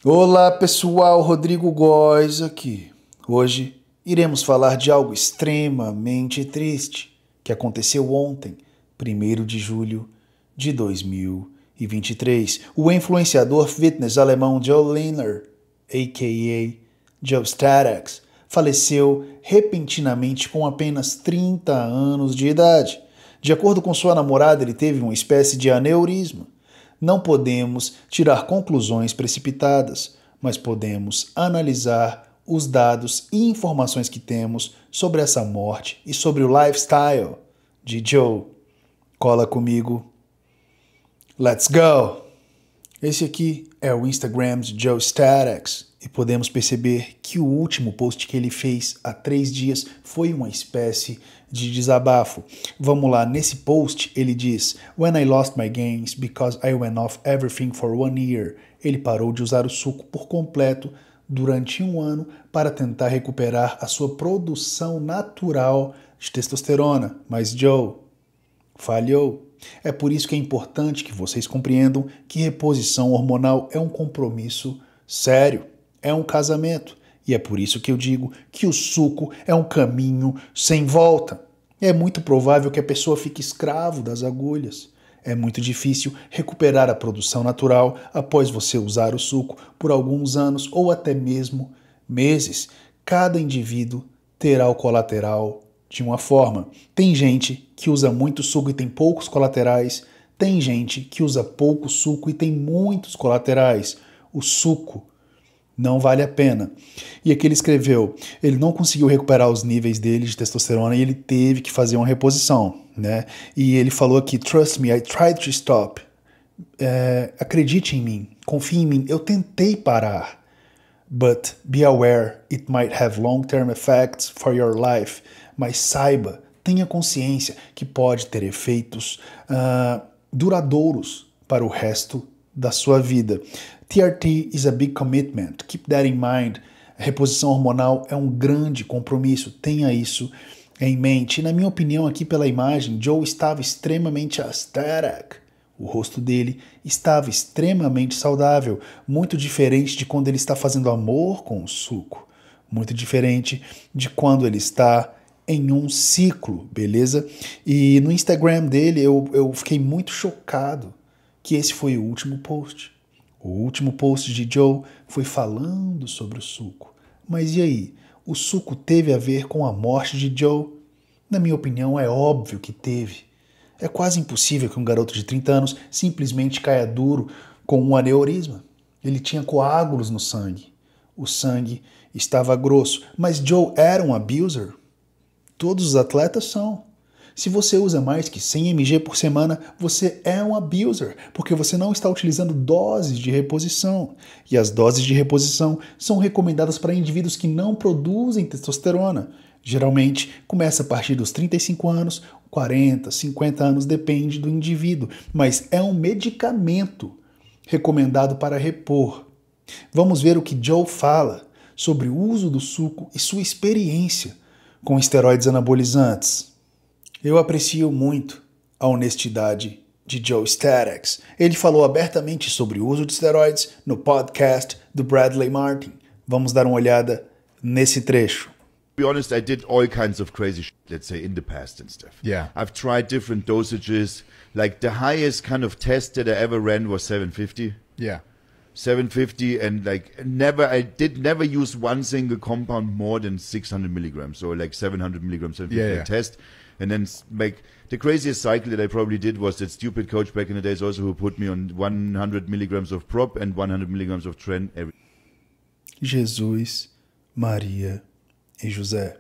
Olá pessoal, Rodrigo Góes aqui. Hoje iremos falar de algo extremamente triste que aconteceu ontem, 1º de julho de 2023. O influenciador fitness alemão Joe Lindner, a.k.a. Joe Starax, faleceu repentinamente com apenas 30 anos de idade. De acordo com sua namorada, ele teve uma espécie de aneurisma. Não podemos tirar conclusões precipitadas, mas podemos analisar os dados e informações que temos sobre essa morte e sobre o lifestyle de Joe. Cola comigo. Let's go! Esse aqui é o Instagram de Joe Starax e podemos perceber que o último post que ele fez há 3 dias foi uma espécie de desabafo. Vamos lá, nesse post ele diz: When I lost my gains because I went off everything for 1 year. Ele parou de usar o suco por completo durante 1 ano para tentar recuperar a sua produção natural de testosterona. Mas Joe falhou. É por isso que é importante que vocês compreendam que reposição hormonal é um compromisso sério, é um casamento. E é por isso que eu digo que o suco é um caminho sem volta. É muito provável que a pessoa fique escravo das agulhas. É muito difícil recuperar a produção natural após você usar o suco por alguns anos ou até mesmo meses. Cada indivíduo terá o colateral de uma forma. Tem gente que usa muito suco e tem poucos colaterais. Tem gente que usa pouco suco e tem muitos colaterais. O suco não vale a pena. E aqui ele escreveu, ele não conseguiu recuperar os níveis dele de testosterona e ele teve que fazer uma reposição, né? E ele falou aqui, trust me, I tried to stop. Acredite em mim, confie em mim, eu tentei parar. But be aware, it might have long-term effects for your life. Mas saiba, tenha consciência que pode ter efeitos duradouros para o resto da sua vida. TRT is a big commitment. Keep that in mind. A reposição hormonal é um grande compromisso. Tenha isso em mente. E na minha opinião, aqui pela imagem, Joe estava extremamente aesthetic. O rosto dele estava extremamente saudável, muito diferente de quando ele está fazendo amor com o suco, muito diferente de quando ele está em um ciclo, beleza? E no Instagram dele eu fiquei muito chocado que esse foi o último post. O último post de Joe foi falando sobre o suco. Mas e aí? O suco teve a ver com a morte de Joe? Na minha opinião, é óbvio que teve. É quase impossível que um garoto de 30 anos simplesmente caia duro com um aneurisma. Ele tinha coágulos no sangue. O sangue estava grosso. Mas Joe era um abuser? Todos os atletas são. Se você usa mais que 100 mg por semana, você é um abuser, porque você não está utilizando doses de reposição. E as doses de reposição são recomendadas para indivíduos que não produzem testosterona. Geralmente, começa a partir dos 35 anos, 40, 50 anos, depende do indivíduo. Mas é um medicamento recomendado para repor. Vamos ver o que Joe fala sobre o uso do suco e sua experiência com esteroides anabolizantes. Eu aprecio muito a honestidade de Joe Starax. Ele falou abertamente sobre o uso de esteroides no podcast do Bradley Martin. Vamos dar uma olhada nesse trecho. To be honest, I did all kinds of crazy shit, let's say, in the past and stuff. Yeah. I've tried different dosages. Like the highest kind of test that I ever ran was 750. Yeah. 750 and like I did never use one single compound more than 600 milligrams, so like 700 milligrams 750 test. And then like the craziest cycle that I probably did was that stupid coach back in the days also who put me on 100 milligrams of prop and 100 milligrams of tren every. Jesus, Maria e José.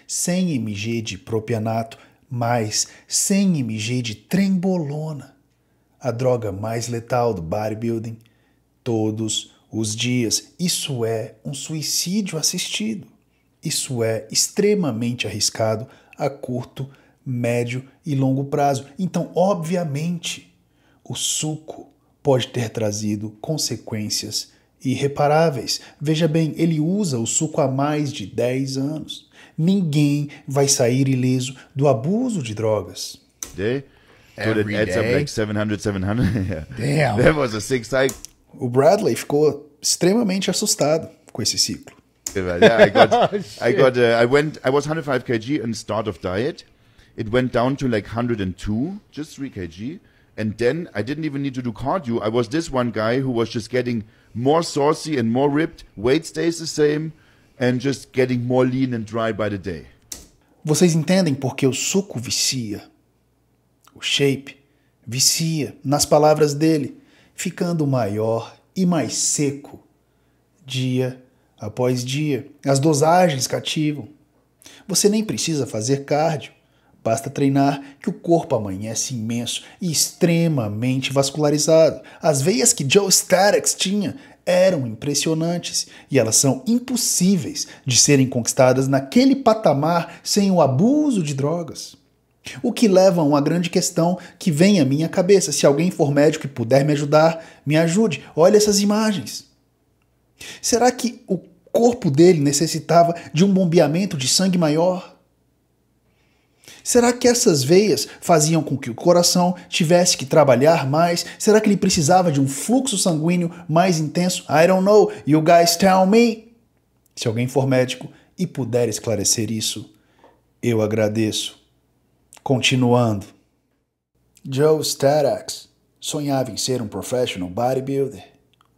100 mg de propianato mais 100 mg de trembolona. A droga mais letal do bodybuilding. Todos os dias. Isso é um suicídio assistido. Isso é extremamente arriscado a curto, médio e longo prazo. Então, obviamente, o suco pode ter trazido consequências irreparáveis. Veja bem, ele usa o suco há mais de 10 anos. Ninguém vai sair ileso do abuso de drogas. Day. So that Every adds up day? like 700. Yeah. Damn. That was a sick cycle. O Bradley ficou extremamente assustado com esse ciclo. Yeah, I was 105 kg in start of diet. It went down to like 102, just 3 kg. And then I didn't even need to do cardio. I was this one guy who was just getting more saucy and more ripped. Weight stays the same and just getting more lean and dry by the day. Vocês entendem porque o suco vicia? O shape vicia, nas palavras dele, ficando maior e mais seco, dia após dia. As dosagens cativam. Você nem precisa fazer cardio. Basta treinar que o corpo amanhece imenso e extremamente vascularizado. As veias que Joe Statics tinha eram impressionantes e elas são impossíveis de serem conquistadas naquele patamar sem o abuso de drogas. O que leva a uma grande questão que vem à minha cabeça. Se alguém for médico e puder me ajudar, me ajude. Olha essas imagens. Será que o corpo dele necessitava de um bombeamento de sangue maior? Será que essas veias faziam com que o coração tivesse que trabalhar mais? Será que ele precisava de um fluxo sanguíneo mais intenso? I don't know. You guys tell me. Se alguém for médico e puder esclarecer isso, eu agradeço. Continuando. Joe Statics sonhava em ser um professional bodybuilder.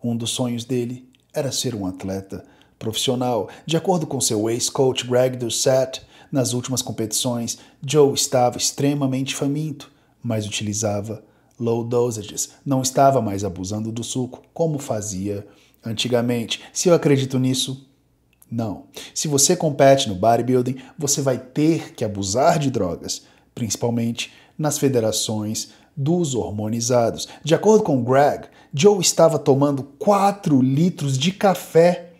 Um dos sonhos dele era ser um atleta profissional. De acordo com seu ex-coach Greg Doucette, nas últimas competições, Joe estava extremamente faminto, mas utilizava low dosages. Não estava mais abusando do suco, como fazia antigamente. Se eu acredito nisso, não. Se você compete no bodybuilding, você vai ter que abusar de drogas, principalmente nas federações dos hormonizados. De acordo com Greg, Joe estava tomando 4 litros de café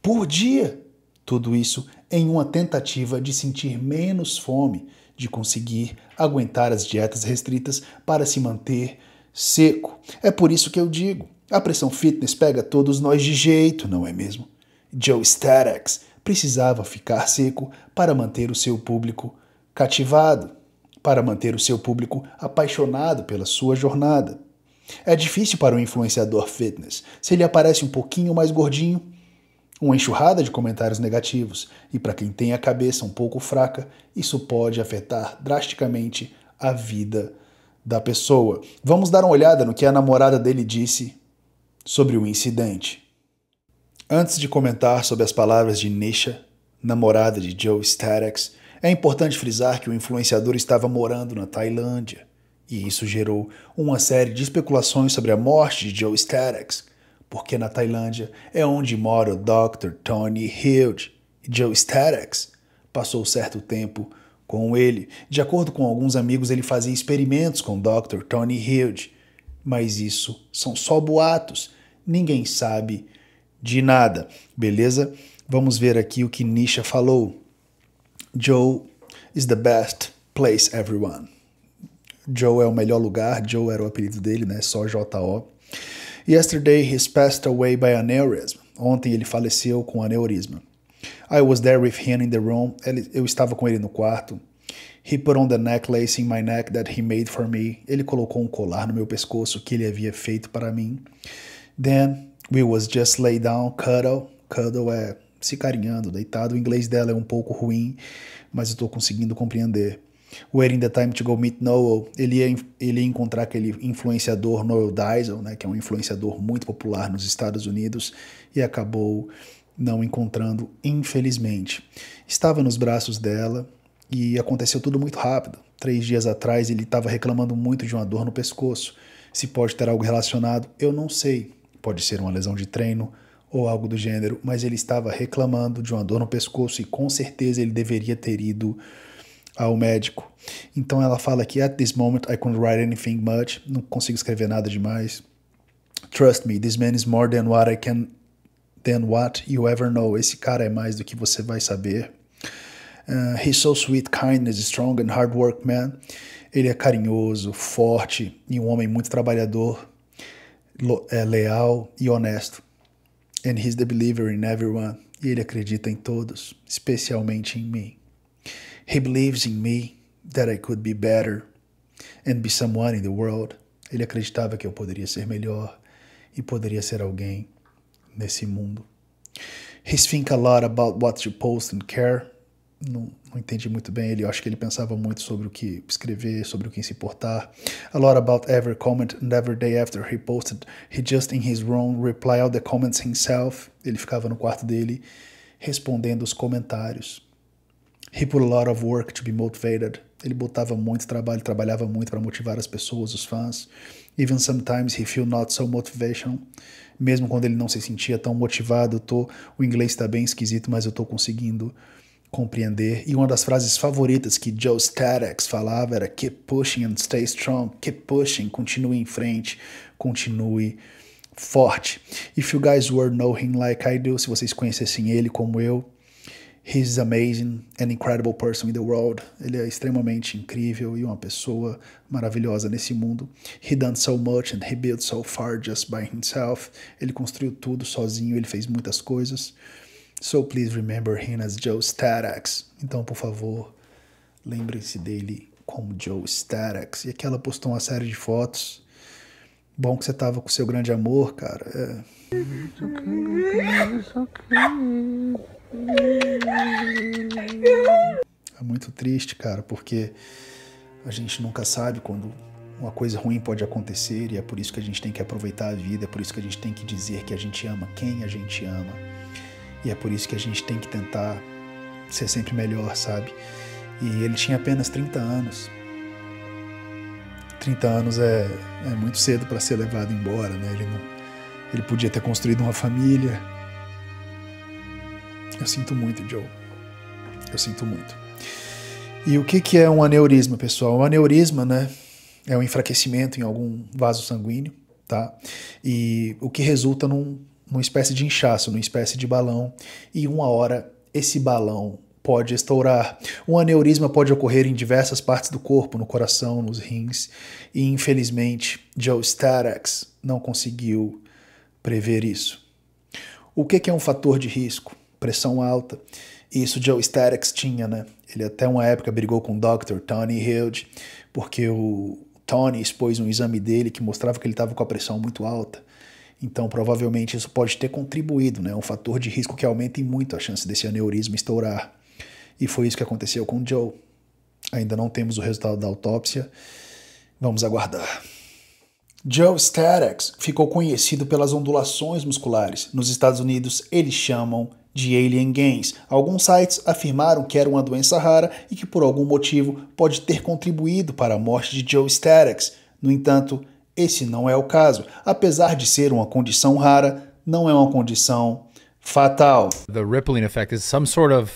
por dia. Tudo isso em uma tentativa de sentir menos fome, de conseguir aguentar as dietas restritas para se manter seco. É por isso que eu digo, a pressão fitness pega todos nós de jeito, não é mesmo? Joe Statics precisava ficar seco para manter o seu público cativado, para manter o seu público apaixonado pela sua jornada. É difícil para um influenciador fitness. Se ele aparece um pouquinho mais gordinho, uma enxurrada de comentários negativos, e para quem tem a cabeça um pouco fraca, isso pode afetar drasticamente a vida da pessoa. Vamos dar uma olhada no que a namorada dele disse sobre o incidente. Antes de comentar sobre as palavras de Nisha, namorada de Joe Statics, é importante frisar que o influenciador estava morando na Tailândia, e isso gerou uma série de especulações sobre a morte de Joe Statics, porque na Tailândia é onde mora o Dr. Tony Hilde, e Joe Statics passou certo tempo com ele. De acordo com alguns amigos, ele fazia experimentos com o Dr. Tony Hilde, mas isso são só boatos, ninguém sabe de nada, beleza? Vamos ver aqui o que Nisha falou. Joe is the best place everyone. Joe é o melhor lugar, Joe era o apelido dele, né? Só J-O. Yesterday he passed away by aneurysm. Ontem ele faleceu com aneurisma. I was there with him in the room. Eu estava com ele no quarto. He put on the necklace in my neck that he made for me. Ele colocou um colar no meu pescoço que ele havia feito para mim. Then we was just lay down, cuddle. Cuddle é se carinhando, deitado. O inglês dela é um pouco ruim, mas eu estou conseguindo compreender. Waiting the time to go meet Noel. Ele ia encontrar aquele influenciador Noel Diesel, né, que é um influenciador muito popular nos Estados Unidos, e acabou não encontrando, infelizmente. Estava nos braços dela e aconteceu tudo muito rápido. 3 dias atrás ele estava reclamando muito de uma dor no pescoço. Se pode ter algo relacionado, eu não sei. Pode ser uma lesão de treino ou algo do gênero, mas ele estava reclamando de uma dor no pescoço e com certeza ele deveria ter ido ao médico. Então ela fala que at this moment I couldn't write anything much. Não consigo escrever nada demais. Trust me, this man is more than what you ever know. Esse cara é mais do que você vai saber. He's so sweet, kindness, strong and hard work man. Ele é carinhoso, forte e um homem muito trabalhador, leal e honesto. And he's the believer in everyone. E ele acredita em todos, especialmente em mim. He believes in me, that I could be better and be someone in the world. Ele acreditava que eu poderia ser melhor e poderia ser alguém nesse mundo. He's think a lot about what you post and care. Não entendi muito bem ele. Eu acho que ele pensava muito sobre o que escrever, sobre o que se importar. A lot about every comment and every day after he posted. He just in his room reply all the comments himself. Ele ficava no quarto dele respondendo os comentários. He put a lot of work to be motivated. Ele botava muito trabalho, trabalhava muito para motivar as pessoas, os fãs. Even sometimes he feel not so motivational. Mesmo quando ele não se sentia tão motivado, o inglês está bem esquisito, mas eu estou conseguindo compreender. E uma das frases favoritas que Joe Statex falava era keep pushing and stay strong. Keep pushing, continue em frente, continue forte. If you guys were know him like I do, se vocês conhecessem ele como eu, he's amazing and incredible person in the world. Ele é extremamente incrível e uma pessoa maravilhosa nesse mundo. He done so much and he built so far just by himself. Ele construiu tudo sozinho, ele fez muitas coisas. So please remember him as Joe Statex. Então, por favor, lembre-se dele como Joe Statex. E aqui ela postou uma série de fotos. Bom que você tava com seu grande amor, cara. É muito triste, cara, porque a gente nunca sabe quando uma coisa ruim pode acontecer e é por isso que a gente tem que aproveitar a vida, é por isso que a gente tem que dizer que a gente ama quem a gente ama e é por isso que a gente tem que tentar ser sempre melhor, sabe? E ele tinha apenas 30 anos. 30 anos é muito cedo para ser levado embora, né? Ele podia ter construído uma família. Eu sinto muito, Joe. Eu sinto muito. E o que é um aneurisma, pessoal? Um aneurisma, né, é um enfraquecimento em algum vaso sanguíneo, tá? E o que resulta numa espécie de inchaço, numa espécie de balão. E uma hora esse balão pode estourar. Um aneurisma pode ocorrer em diversas partes do corpo, no coração, nos rins. E infelizmente, Joe Statex não conseguiu prever isso. O que é um fator de risco? Pressão alta. Isso Joe Statex tinha, né? Ele até uma época brigou com o Dr. Tony Hilde, porque o Tony expôs um exame dele que mostrava que ele estava com a pressão muito alta. Então, provavelmente, isso pode ter contribuído, né? Um fator de risco que aumenta muito a chance desse aneurisma estourar. E foi isso que aconteceu com o Joe. Ainda não temos o resultado da autópsia. Vamos aguardar. Joe Statex ficou conhecido pelas ondulações musculares. Nos Estados Unidos, eles chamam de alien gains. Alguns sites afirmaram que era uma doença rara e que por algum motivo pode ter contribuído para a morte de Joe Statex. No entanto, esse não é o caso. Apesar de ser uma condição rara, não é uma condição fatal. The rippling effect is some sort of,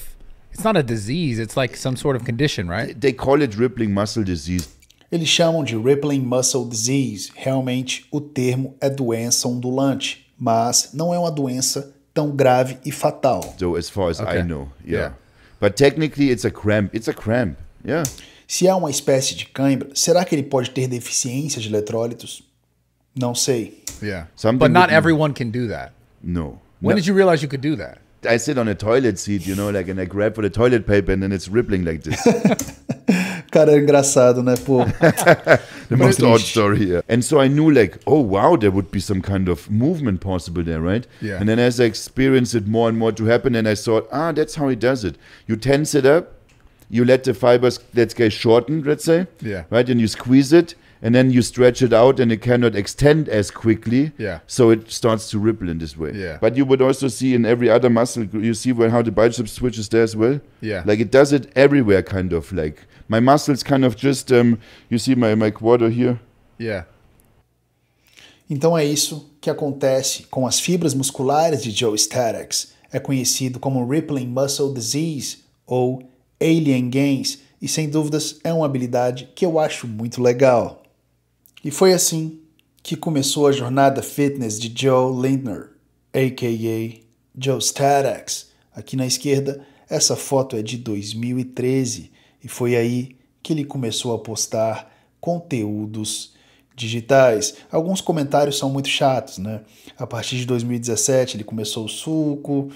it's not a disease, it's like some sort of condition, right? They call it rippling muscle disease. Eles chamam de rippling muscle disease. Realmente, o termo é doença ondulante, mas não é uma doença tão grave e fatal. So as far as I know, yeah. But technically it's a cramp. It's a cramp, yeah. Se é uma espécie de cãibra, será que ele pode ter deficiência de eletrólitos? Não sei. Yeah. Something But not with- everyone can do that. No. When did you realize you could do that? I sit on a toilet seat, you know, like, and I grab for the toilet paper and then it's rippling like this. Cara, é engraçado, né? Pô, The most odd story here. And so I knew like, oh wow, there would be some kind of movement possible there, right? Yeah. And then as I experienced it more and more to happen, and I thought, that's how he does it. You tense it up, you let the fibers, let's get shortened, let's say. Yeah. Right? And you squeeze it, and then you stretch it out and it cannot extend as quickly. Yeah. So it starts to ripple in this way. Yeah. But you would also see in every other muscle, you see how the biceps switches there as well? Yeah. Like it does it everywhere, kind of like. My muscles kind of just, you see my quarter here? Yeah. então é isso que acontece com as fibras musculares de Joe Statex. É conhecido como rippling muscle disease ou alien gains e sem dúvidas é uma habilidade que eu acho muito legal. E foi assim que começou a jornada fitness de Joe Lindner, a.k.a. Joe Statex. Aqui na esquerda, essa foto é de 2013 e foi aí que ele começou a postar conteúdos digitais. Alguns comentários são muito chatos, né? A partir de 2017 ele começou o suco,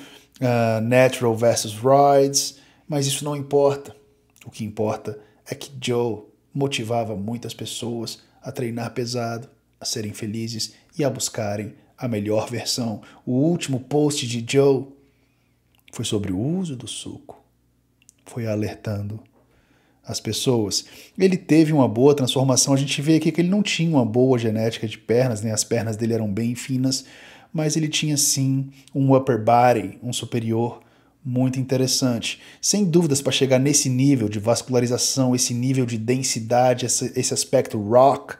natural versus rides, mas isso não importa. O que importa é que Joe motivava muitas pessoas a treinar pesado, a serem felizes e a buscarem a melhor versão. O último post de Joe foi sobre o uso do suco. Foi alertando as pessoas. Ele teve uma boa transformação. A gente vê aqui que ele não tinha uma boa genética de pernas, né? As pernas dele eram bem finas, mas ele tinha sim um upper body, um superior muito interessante. Sem dúvidas, para chegar nesse nível de vascularização, esse nível de densidade, esse aspecto rock,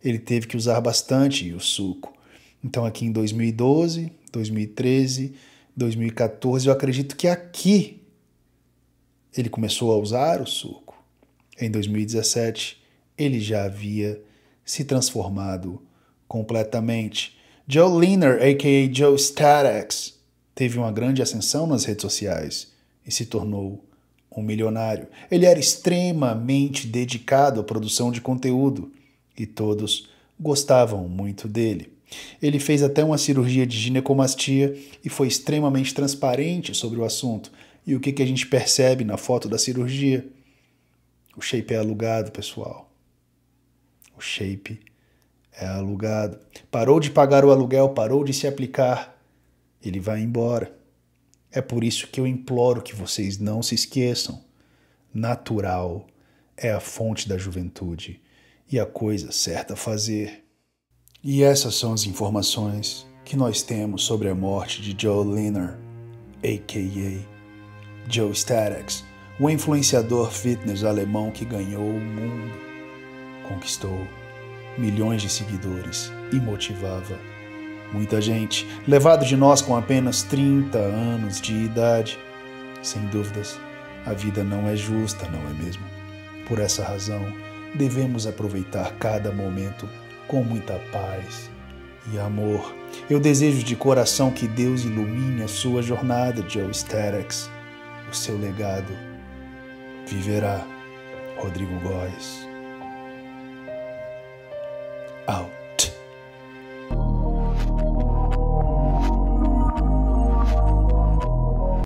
ele teve que usar bastante o suco. Então aqui em 2012, 2013, 2014, eu acredito que aqui ele começou a usar o suco. Em 2017, ele já havia se transformado completamente. Joe Liner, a.k.a. Joe Statex, teve uma grande ascensão nas redes sociais e se tornou um milionário. Ele era extremamente dedicado à produção de conteúdo e todos gostavam muito dele. Ele fez até uma cirurgia de ginecomastia e foi extremamente transparente sobre o assunto. E o que a gente percebe na foto da cirurgia? O shape é alugado, pessoal. O shape é alugado. Parou de pagar o aluguel, parou de se aplicar. Ele vai embora. É por isso que eu imploro que vocês não se esqueçam. Natural é a fonte da juventude e a coisa certa a fazer. E essas são as informações que nós temos sobre a morte de Joe Liner, a.k.a. Joe Statex, o influenciador fitness alemão que ganhou o mundo, conquistou milhões de seguidores e motivava muita gente, levado de nós com apenas 30 anos de idade. Sem dúvidas, a vida não é justa, não é mesmo? Por essa razão, devemos aproveitar cada momento com muita paz e amor. Eu desejo de coração que Deus ilumine a sua jornada, Joe Statex. O seu legado viverá. Rodrigo Góes. Out.